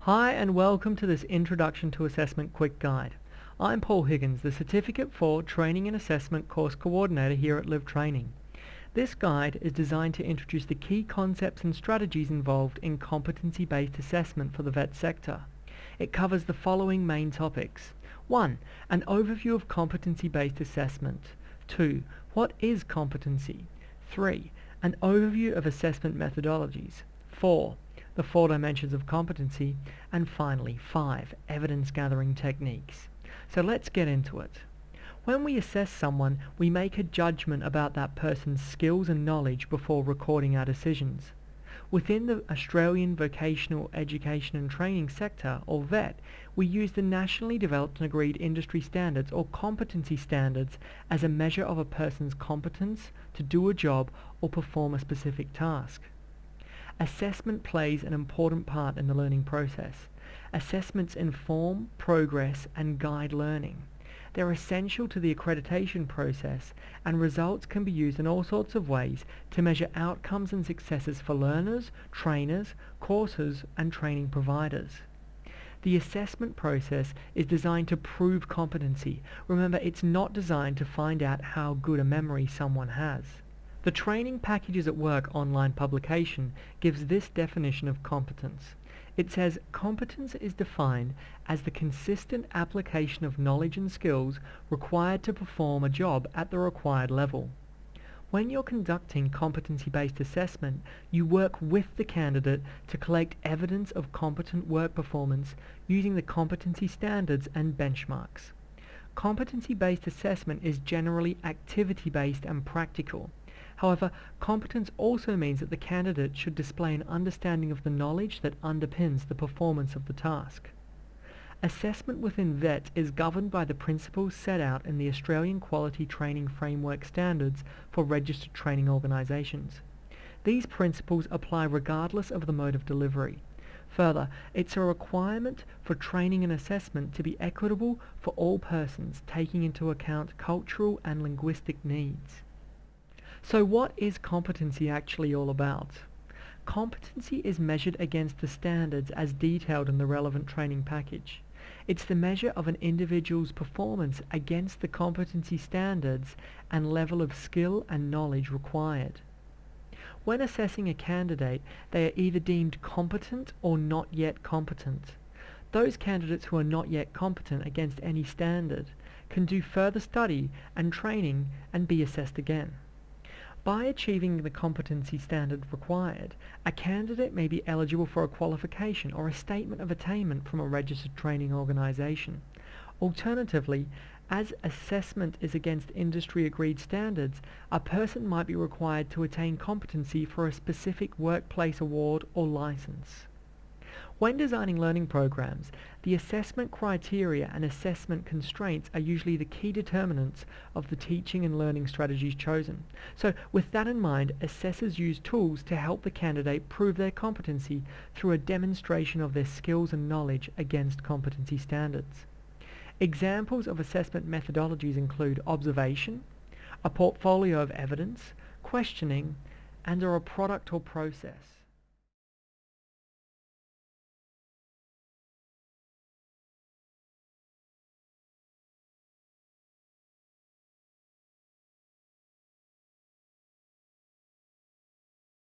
Hi and welcome to this Introduction to Assessment Quick Guide. I'm Paul Higgins, the Certificate for Training and Assessment Course Coordinator here at Live Training. This guide is designed to introduce the key concepts and strategies involved in competency-based assessment for the vet sector. It covers the following main topics. 1. An overview of competency-based assessment. 2. What is competency? 3. An overview of assessment methodologies. 4. The 4 dimensions of competency, and finally 5, evidence gathering techniques. So let's get into it. When we assess someone, we make a judgment about that person's skills and knowledge before recording our decisions. Within the Australian Vocational Education and Training sector, or VET, we use the nationally developed and agreed industry standards or competency standards as a measure of a person's competence to do a job or perform a specific task. Assessment plays an important part in the learning process. Assessments inform, progress, and guide learning. They're essential to the accreditation process, and results can be used in all sorts of ways to measure outcomes and successes for learners, trainers, courses, and training providers. The assessment process is designed to prove competency. Remember, it's not designed to find out how good a memory someone has. The Training Packages at Work online publication gives this definition of competence. It says, competence is defined as the consistent application of knowledge and skills required to perform a job at the required level. When you're conducting competency-based assessment, you work with the candidate to collect evidence of competent work performance using the competency standards and benchmarks. Competency-based assessment is generally activity-based and practical. However, competence also means that the candidate should display an understanding of the knowledge that underpins the performance of the task. Assessment within VET is governed by the principles set out in the Australian Quality Training Framework Standards for registered training organisations. These principles apply regardless of the mode of delivery. Further, it's a requirement for training and assessment to be equitable for all persons, taking into account cultural and linguistic needs. So what is competency actually all about? Competency is measured against the standards as detailed in the relevant training package. It's the measure of an individual's performance against the competency standards and level of skill and knowledge required. When assessing a candidate, they are either deemed competent or not yet competent. Those candidates who are not yet competent against any standard can do further study and training and be assessed again. By achieving the competency standard required, a candidate may be eligible for a qualification or a statement of attainment from a registered training organisation. Alternatively, as assessment is against industry-agreed standards, a person might be required to attain competency for a specific workplace award or licence. When designing learning programs, the assessment criteria and assessment constraints are usually the key determinants of the teaching and learning strategies chosen. So with that in mind, assessors use tools to help the candidate prove their competency through a demonstration of their skills and knowledge against competency standards. Examples of assessment methodologies include observation, a portfolio of evidence, questioning, and/or a product or process.